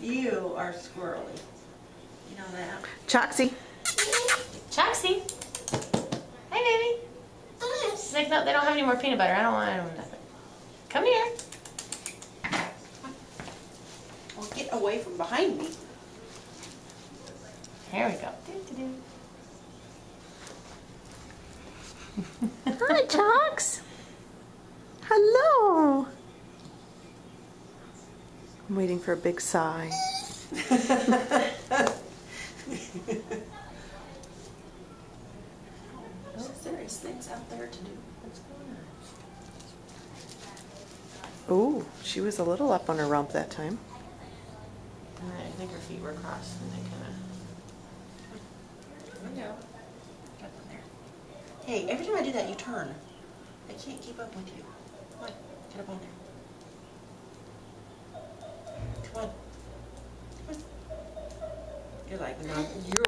You are squirrely. You know that? Choxie. Choxie. Hi, baby. She's like, no, they don't have any more peanut butter. I don't want nothing. Come here. Well, get away from behind me. Here we go. Hi, Chox. Hello. I'm waiting for a big sigh. There's things out there to do. What's going on? Ooh, she was a little up on her rump that time. I think her feet were crossed and they kind Get up there. Hey, every time I do that, you turn. I can't keep up with you. Come on, get up on there. Come on. Come on. You're like, no, you're